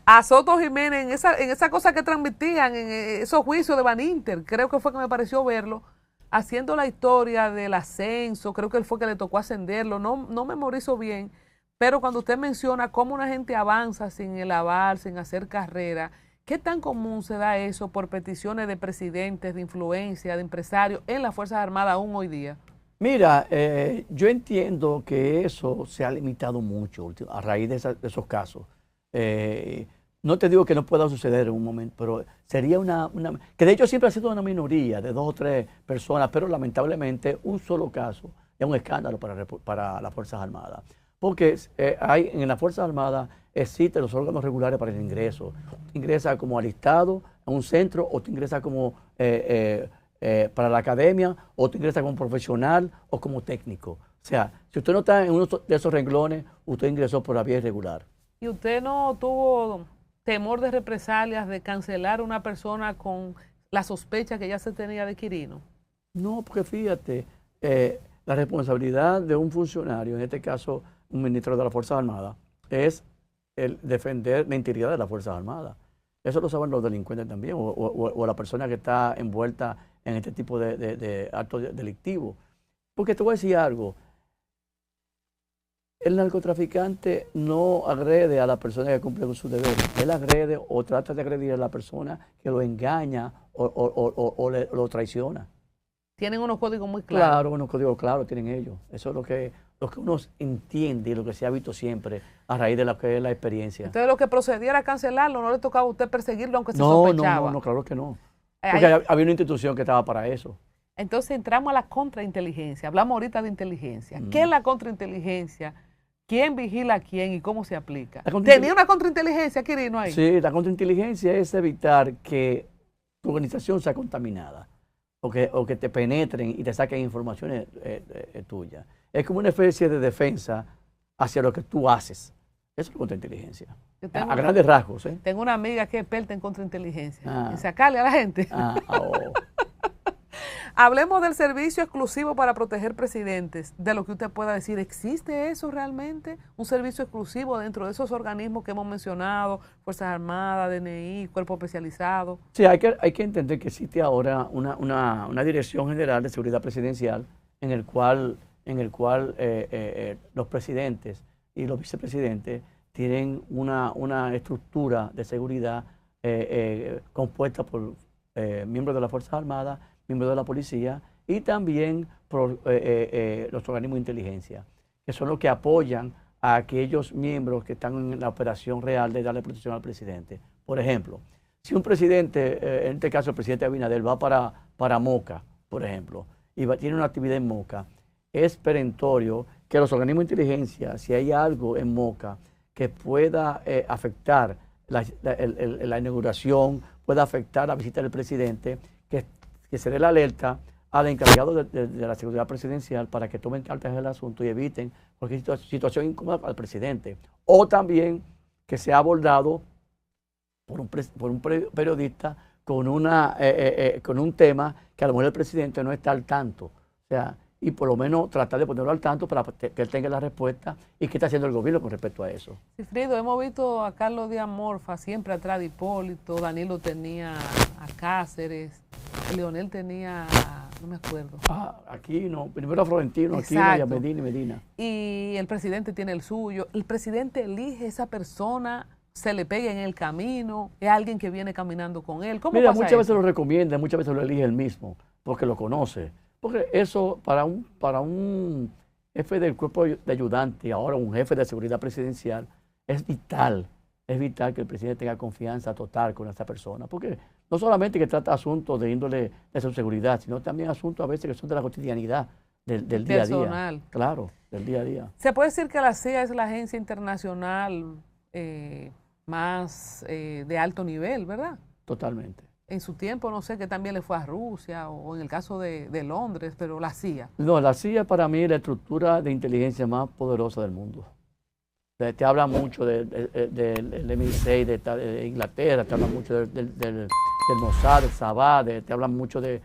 A Soto Jiménez, en esa cosa que transmitían, en esos juicios de Van Inter, creo que fue que me pareció verlo, haciendo la historia del ascenso, creo que él fue que le tocó ascenderlo, no memorizo bien. Pero cuando usted menciona cómo una gente avanza sin el aval, sin hacer carrera, ¿qué tan común se da eso por peticiones de presidentes, de influencia, de empresarios en las Fuerzas Armadas aún hoy día? Mira, yo entiendo que eso se ha limitado mucho a raíz de esos casos. No te digo que no pueda suceder en un momento, pero sería que de hecho siempre ha sido una minoría de 2 o 3 personas, pero lamentablemente un solo caso es un escándalo para las Fuerzas Armadas. Porque en las Fuerzas Armadas existen los órganos regulares para el ingreso. Te ingresa como alistado a un centro, o te ingresa como para la academia, o te ingresa como profesional o como técnico. O sea, si usted no está en uno de esos renglones, usted ingresó por la vía irregular. ¿Y usted no tuvo temor de represalias, de cancelar a una persona con la sospecha que ya se tenía de Quirino? No, porque fíjate, la responsabilidad de un funcionario, en este caso un ministro de las Fuerzas Armadas, es el defender la integridad de las Fuerzas Armadas. Eso lo saben los delincuentes también, o la persona que está envuelta en este tipo de actos delictivos. Porque te voy a decir algo, el narcotraficante no agrede a la persona que cumple con su deber, él agrede o trata de agredir a la persona que lo engaña o lo traiciona. Tienen unos códigos muy claros. Claro, unos códigos claros tienen ellos. Eso es lo que uno entiende y lo que se ha visto siempre a raíz de lo que es la experiencia. Entonces, lo que procediera a cancelarlo, no le tocaba a usted perseguirlo aunque se sospechaba. No, claro que no. Porque había una institución que estaba para eso. Entonces, entramos a la contrainteligencia. Hablamos ahorita de inteligencia. ¿Qué es la contrainteligencia? ¿Quién vigila a quién y cómo se aplica? ¿Tenía una contrainteligencia, Quirino, ahí? Sí, la contrainteligencia es evitar que tu organización sea contaminada o que te penetren y te saquen informaciones tuyas. Es como una especie de defensa hacia lo que tú haces. Eso es contrainteligencia. A grandes rasgos. Tengo una amiga que es experta en contrainteligencia. En sacarle a la gente. Hablemos del servicio exclusivo para proteger presidentes, de lo que usted pueda decir. ¿Existe eso realmente? ¿Un servicio exclusivo dentro de esos organismos que hemos mencionado? Fuerzas Armadas, DNI, Cuerpo Especializado. Sí, hay que entender que existe ahora una Dirección General de Seguridad Presidencial en el cual los presidentes y los vicepresidentes tienen una estructura de seguridad compuesta por miembros de las Fuerzas Armadas, miembros de la policía y también por los organismos de inteligencia, que son los que apoyan a aquellos miembros que están en la operación real de darle protección al presidente. Por ejemplo, si un presidente, en este caso el presidente Abinader, va para Moca, por ejemplo, y tiene una actividad en Moca, es perentorio que los organismos de inteligencia, si hay algo en Moca que pueda afectar la inauguración, pueda afectar la visita del presidente, que se dé la alerta al encargado de la seguridad presidencial para que tomen cartas en el asunto y eviten cualquier situación incómoda para el presidente. O también que sea abordado por un periodista con un tema que a lo mejor el presidente no está al tanto. O sea, y por lo menos tratar de ponerlo al tanto para que él tenga la respuesta y qué está haciendo el gobierno con respecto a eso. Cifrido, hemos visto a Carlos Díaz Morfa siempre atrás de Hipólito, Danilo tenía a Cáceres, Leonel tenía, no me acuerdo. Aquí no, primero a Florentino, aquí y a Medina. Y el presidente tiene el suyo. El presidente elige esa persona, se le pega en el camino, es alguien que viene caminando con él. ¿Cómo pasa muchas veces lo recomienda, muchas veces lo elige él mismo, porque lo conoce. Porque eso para un jefe del cuerpo de ayudante y ahora un jefe de seguridad presidencial es vital que el presidente tenga confianza total con esta persona. Porque no solamente que trata asuntos de índole de su seguridad, sino también asuntos a veces que son de la cotidianidad del día a día. Claro, del día a día. Se puede decir que la CIA es la agencia internacional más de alto nivel, ¿verdad? Totalmente. En su tiempo, no sé, que también le fue a Rusia o en el caso de Londres, pero la CIA. No, la CIA para mí es la estructura de inteligencia más poderosa del mundo. Te habla mucho del MI6 de Inglaterra, te habla mucho del Mossad, del Sabah, te habla mucho de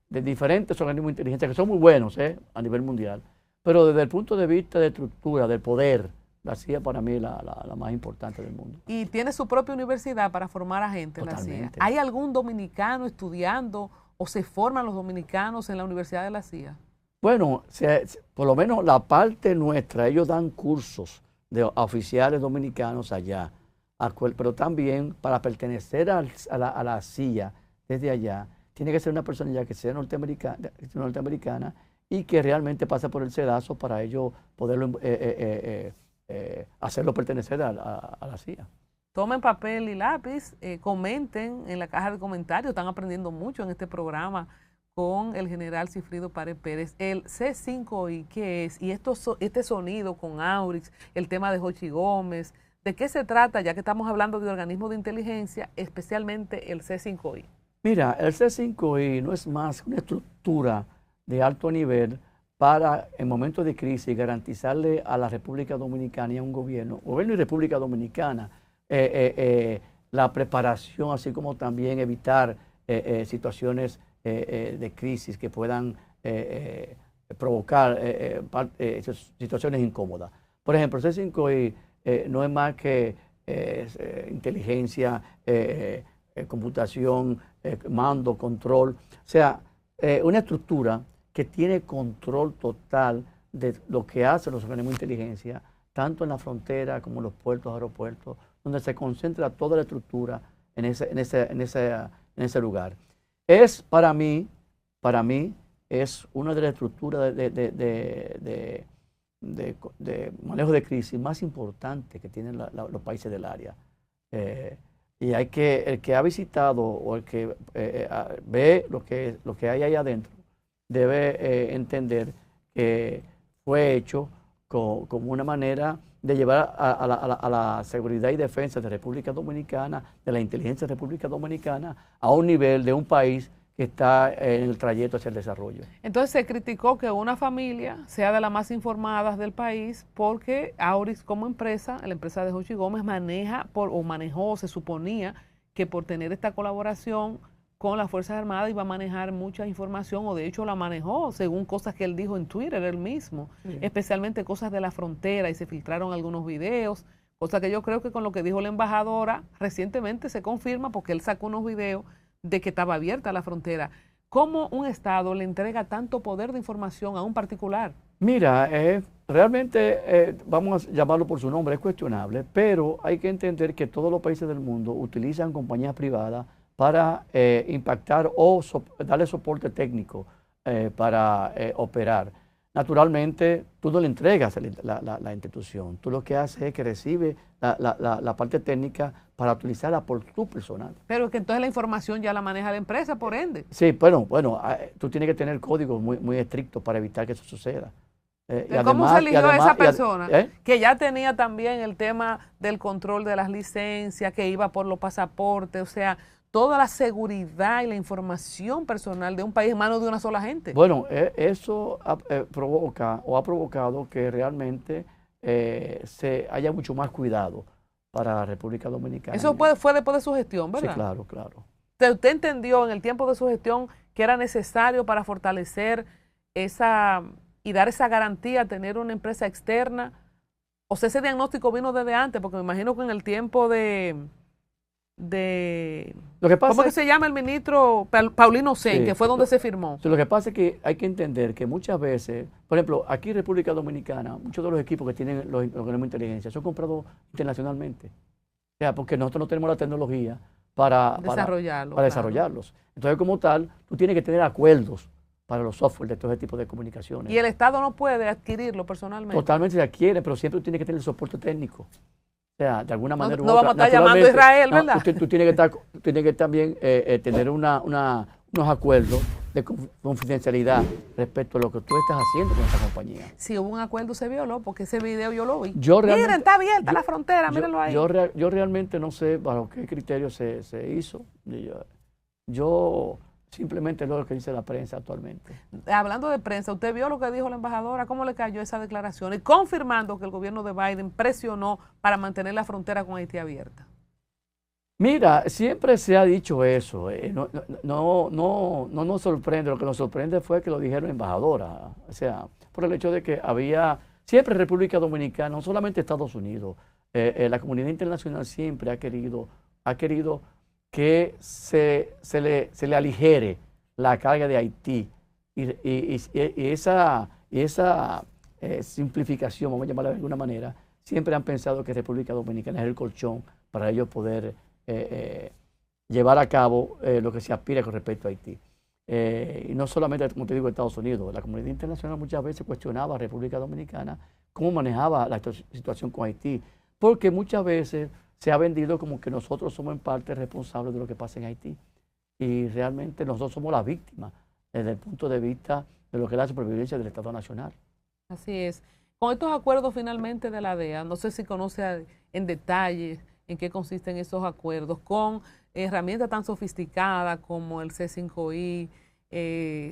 diferentes organismos de inteligencia que son muy buenos a nivel mundial. Pero desde el punto de vista de estructura, del poder, la CIA para mí es la más importante del mundo. Y tiene su propia universidad para formar agentes, la CIA. ¿Hay algún dominicano estudiando o se forman los dominicanos en la Universidad de la CIA? Bueno, por lo menos la parte nuestra, ellos dan cursos a oficiales dominicanos allá, pero también para pertenecer a la CIA desde allá, tiene que ser una persona ya que sea norteamericana y que realmente pase por el sedazo para ellos poderlo hacerlo pertenecer a la CIA. Tomen papel y lápiz, comenten en la caja de comentarios, están aprendiendo mucho en este programa con el general Cifrido Páez Pérez. El C5I, ¿qué es? Y este sonido con Aurix, el tema de Jochi Gómez, ¿de qué se trata? Ya que estamos hablando de organismos de inteligencia, especialmente el C5I. Mira, el C5I no es más que una estructura de alto nivel para, en momentos de crisis, garantizarle a la República Dominicana y a un gobierno y República Dominicana, la preparación, así como también evitar situaciones de crisis que puedan provocar situaciones incómodas. Por ejemplo, el C5I no es más que inteligencia, computación, mando, control. O sea, una estructura que tiene control total de lo que hacen los organismos de inteligencia, tanto en la frontera como en los puertos, aeropuertos, donde se concentra toda la estructura en ese lugar. Es para mí, es una de las estructuras de manejo de crisis más importantes que tienen los países del área. Y el que ha visitado o el que ve lo que hay ahí adentro debe entender que fue hecho como una manera de llevar a la seguridad y defensa de República Dominicana, de la inteligencia de República Dominicana, a un nivel de un país que está en el trayecto hacia el desarrollo. Entonces se criticó que una familia sea de las más informadas del país porque Auris como empresa, la empresa de Jochi Gómez, manejó, se suponía que por tener esta colaboración con las Fuerzas Armadas iba a manejar mucha información, o de hecho la manejó, según cosas que él dijo en Twitter, él mismo, especialmente cosas de la frontera, y se filtraron algunos videos, cosa que yo creo que con lo que dijo la embajadora recientemente se confirma, porque él sacó unos videos de que estaba abierta la frontera. ¿Cómo un Estado le entrega tanto poder de información a un particular? Mira, realmente, vamos a llamarlo por su nombre, es cuestionable, pero hay que entender que todos los países del mundo utilizan compañías privadas para impactar o darle soporte técnico para operar. Naturalmente, tú no le entregas la institución, tú lo que haces es que recibe la parte técnica para utilizarla por tu personal. Pero que entonces la información ya la maneja la empresa, por ende. Sí, bueno, tú tienes que tener códigos muy estrictos para evitar que eso suceda. ¿Cómo se eligió esa persona? Que ya tenía también el tema del control de las licencias, que iba por los pasaportes, o sea, toda la seguridad y la información personal de un país en manos de una sola gente. Bueno, eso ha provocado que realmente haya mucho más cuidado para la República Dominicana. Eso fue después de su gestión, ¿verdad? Sí, claro. ¿Usted entendió en el tiempo de su gestión que era necesario para fortalecer y dar esa garantía, tener una empresa externa? O sea, ese diagnóstico vino desde antes, porque me imagino que en el tiempo ¿cómo que se llama el ministro Paulino Sen, que fue donde se firmó? Lo que pasa es que hay que entender que muchas veces, por ejemplo, aquí en República Dominicana, muchos de los equipos que tienen los organismos de inteligencia son comprados internacionalmente. O sea, porque nosotros no tenemos la tecnología para desarrollarlos. Entonces, como tal, tú tienes que tener acuerdos para los software de todo ese tipo de comunicaciones. ¿Y el Estado no puede adquirirlo personalmente? Totalmente se adquiere, pero siempre tú tienes que tener el soporte técnico. O sea, de alguna manera no vamos a estar llamando a Israel, ¿verdad? Tú tienes que también tener unos acuerdos de confidencialidad respecto a lo que tú estás haciendo con esta compañía. Si hubo un acuerdo, se violó, porque ese video yo lo vi. Miren, está abierta la frontera, mírenlo ahí. Yo realmente no sé bajo qué criterio se hizo. Yo simplemente lo que dice la prensa actualmente. Hablando de prensa, ¿usted vio lo que dijo la embajadora? ¿Cómo le cayó esa declaración? Y confirmando que el gobierno de Biden presionó para mantener la frontera con Haití abierta. Mira, siempre se ha dicho eso. No nos sorprende. Lo que nos sorprende fue que lo dijeron la embajadora. O sea, por el hecho de que siempre República Dominicana, no solamente Estados Unidos, la comunidad internacional siempre ha querido que se le aligere la carga de Haití y esa simplificación, vamos a llamarla de alguna manera, siempre han pensado que República Dominicana es el colchón para ellos poder llevar a cabo lo que se aspira con respecto a Haití. Y no solamente, como te digo, Estados Unidos, la comunidad internacional muchas veces cuestionaba a República Dominicana cómo manejaba la situación con Haití, porque muchas veces se ha vendido como que nosotros somos en parte responsables de lo que pasa en Haití. Y realmente nosotros somos las víctimas desde el punto de vista de lo que es la supervivencia del Estado Nacional. Así es. Con estos acuerdos finalmente de la DEA, no sé si conoce en detalle en qué consisten esos acuerdos, con herramientas tan sofisticadas como el C5I,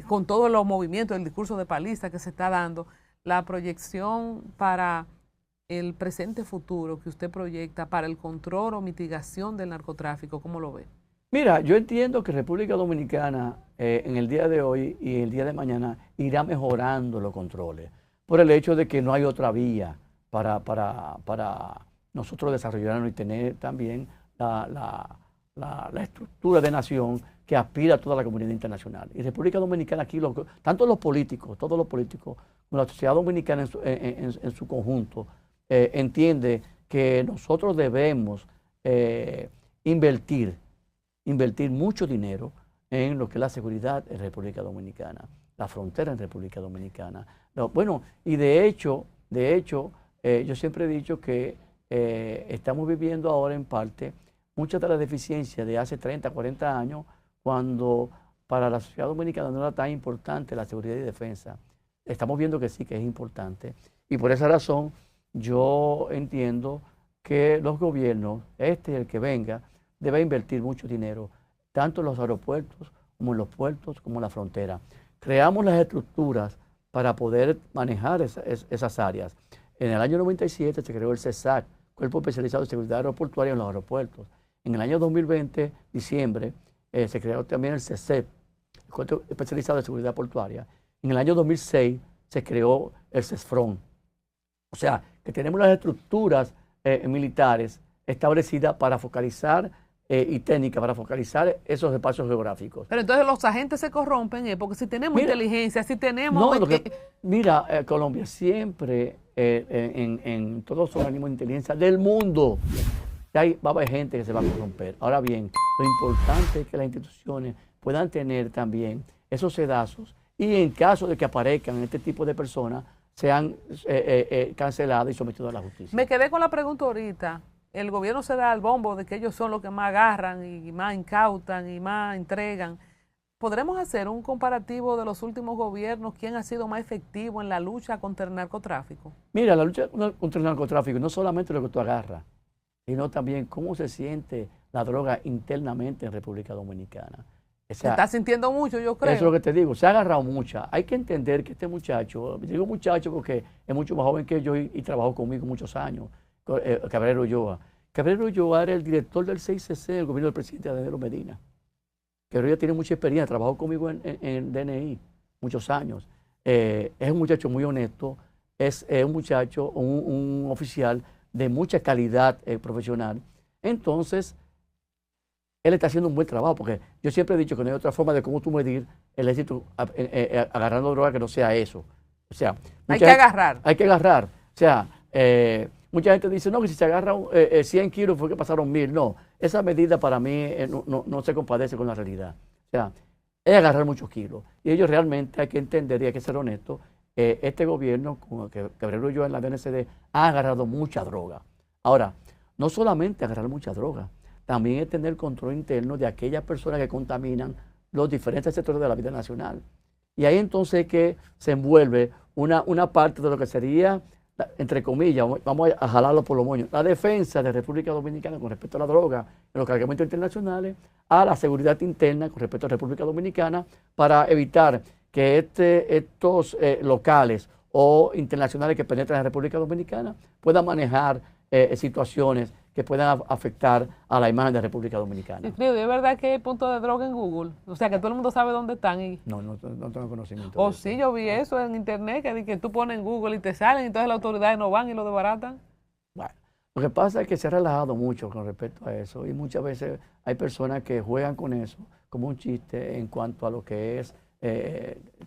con todos los movimientos, el discurso de paliza que se está dando, la proyección para el presente futuro que usted proyecta para el control o mitigación del narcotráfico, ¿cómo lo ve? Mira, yo entiendo que República Dominicana en el día de hoy y el día de mañana irá mejorando los controles por el hecho de que no hay otra vía para nosotros desarrollarnos y tener también la estructura de nación que aspira a toda la comunidad internacional. Y República Dominicana aquí, tanto los políticos, todos los políticos, como la sociedad dominicana en su conjunto, entiende que nosotros debemos invertir mucho dinero en lo que es la seguridad en República Dominicana, la frontera en República Dominicana. Bueno, y de hecho, yo siempre he dicho que estamos viviendo ahora en parte muchas de las deficiencias de hace 30, 40 años, cuando para la sociedad dominicana no era tan importante la seguridad y defensa. Estamos viendo que sí, que es importante. Y por esa razón yo entiendo que los gobiernos, y el que venga, debe invertir mucho dinero, tanto en los aeropuertos como en los puertos, como en la frontera. Creamos las estructuras para poder manejar esas áreas. En el año 97 se creó el CESAC, Cuerpo Especializado de Seguridad Aeroportuaria en los aeropuertos. En el año 2020, diciembre, se creó también el CESEP, el Cuerpo Especializado de Seguridad Portuaria. En el año 2006 se creó el CESFRON. O sea, que tenemos las estructuras militares establecidas para focalizar y técnicas para focalizar esos espacios geográficos. Pero entonces los agentes se corrompen, porque si tenemos inteligencia, si tenemos... No, Colombia siempre en todos los organismos de inteligencia del mundo va a haber gente que se va a corromper. Ahora bien, lo importante es que las instituciones puedan tener también esos sedazos y en caso de que aparezcan este tipo de personas, sean canceladas y sometidas a la justicia. Me quedé con la pregunta ahorita. El gobierno se da al bombo de que ellos son los que más agarran y más incautan y más entregan. ¿Podremos hacer un comparativo de los últimos gobiernos? ¿Quién ha sido más efectivo en la lucha contra el narcotráfico? Mira, la lucha contra el narcotráfico no solamente lo que tú agarras, sino también cómo se siente la droga internamente en República Dominicana. O sea, se está sintiendo mucho, yo creo. Eso es lo que te digo, se ha agarrado mucha. Hay que entender que este muchacho, digo muchacho porque es mucho más joven que yo y trabajó conmigo muchos años, Cabrera Ulloa. Cabrera Ulloa era el director del 6CC del gobierno del presidente Danilo Medina. Cabrera tiene mucha experiencia, trabajó conmigo en el DNI muchos años. Es un muchacho muy honesto, es un muchacho, un oficial de mucha calidad profesional. Entonces, él está haciendo un buen trabajo, porque yo siempre he dicho que no hay otra forma de cómo tú medir el éxito agarrando droga que no sea eso. O sea, hay que agarrar. Hay que agarrar. O sea, mucha gente dice, no, que si se agarra 100 kilos fue que pasaron 1000. No, esa medida para mí no se compadece con la realidad. O sea, es agarrar muchos kilos. Y ellos realmente hay que entender y hay que ser honestos. Este gobierno, como que Cabrera Ulloa en la DNCD, ha agarrado mucha droga. Ahora, no solamente agarrar mucha droga, también es tener control interno de aquellas personas que contaminan los diferentes sectores de la vida nacional. Y ahí entonces es que se envuelve una parte de lo que sería, entre comillas, vamos a jalarlo por los moños, la defensa de República Dominicana con respecto a la droga en los cargamentos internacionales, a la seguridad interna con respecto a República Dominicana, para evitar que estos locales o internacionales que penetran en la República Dominicana puedan manejar situaciones que puedan afectar a la imagen de la República Dominicana. ¿Es verdad que hay puntos de droga en Google? O sea, que todo el mundo sabe dónde están. No tengo conocimiento. Oh, sí, yo vi eso en internet, que tú pones en Google y te salen, y entonces las autoridades no van y lo desbaratan. Bueno, lo que pasa es que se ha relajado mucho con respecto a eso y muchas veces hay personas que juegan con eso como un chiste en cuanto a lo que es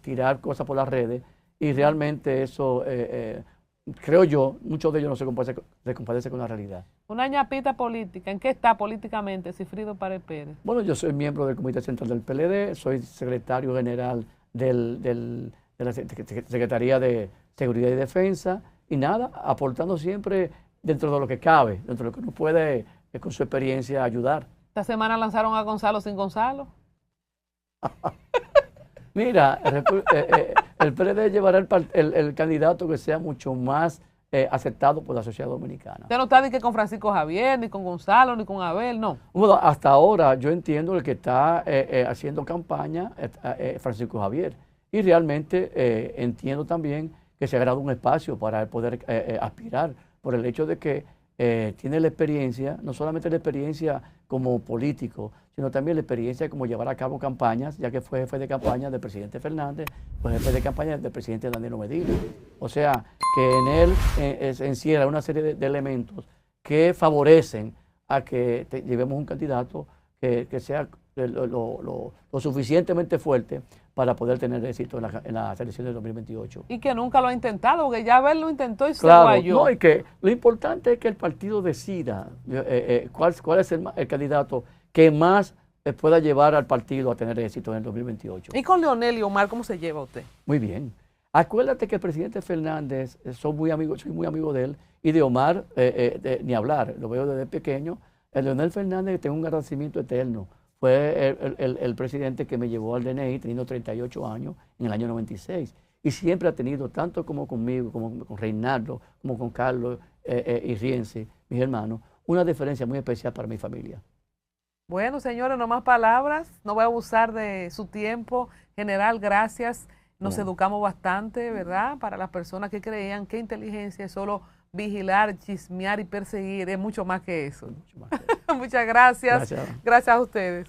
tirar cosas por las redes y realmente eso... creo yo, muchos de ellos no se compadecen con la realidad. Una ñapita política, ¿en qué está políticamente Sigfrido Páez Pérez? Bueno, yo soy miembro del Comité Central del PLD, soy secretario general de la Secretaría de Seguridad y Defensa y nada, aportando siempre dentro de lo que cabe, dentro de lo que uno puede con su experiencia ayudar. Esta semana lanzaron a Gonzalo sin Gonzalo. Mira, el PLD llevará el candidato que sea mucho más aceptado por la sociedad dominicana. Usted no está ni que con Francisco Javier, ni con Gonzalo, ni con Abel, no. Bueno, hasta ahora yo entiendo el que está haciendo campaña es Francisco Javier. Y realmente entiendo también que se ha dado un espacio para él poder aspirar por el hecho de que tiene la experiencia, no solamente la experiencia como político, sino también la experiencia como llevar a cabo campañas, ya que fue jefe de campaña del presidente Fernández, fue jefe de campaña del presidente Danilo Medina. O sea, que en él encierra una serie de elementos que favorecen a que llevemos un candidato que sea lo suficientemente fuerte para poder tener éxito en la elección del 2028. Y que nunca lo ha intentado, porque ya Abel lo intentó y se Claro, guayó. no, y que lo importante es que el partido decida cuál es el candidato que más pueda llevar al partido a tener éxito en el 2028. ¿Y con Leonel y Omar cómo se lleva usted? Muy bien. Acuérdate que el presidente Fernández, soy muy amigo de él, y de Omar ni hablar, lo veo desde pequeño. Leonel Fernández, tengo un agradecimiento eterno. Fue el presidente que me llevó al DNI teniendo 38 años en el año 96. Y siempre ha tenido, tanto como conmigo, como con Reinaldo, como con Carlos y Rienzi, mis hermanos, una diferencia muy especial para mi familia. Bueno, señores, no más palabras. No voy a abusar de su tiempo. General, gracias. Nos educamos bastante, ¿verdad? Para las personas que creían que inteligencia es solo vigilar, chismear y perseguir. Es mucho más que eso. Mucho más que eso. Muchas gracias. Gracias a ustedes.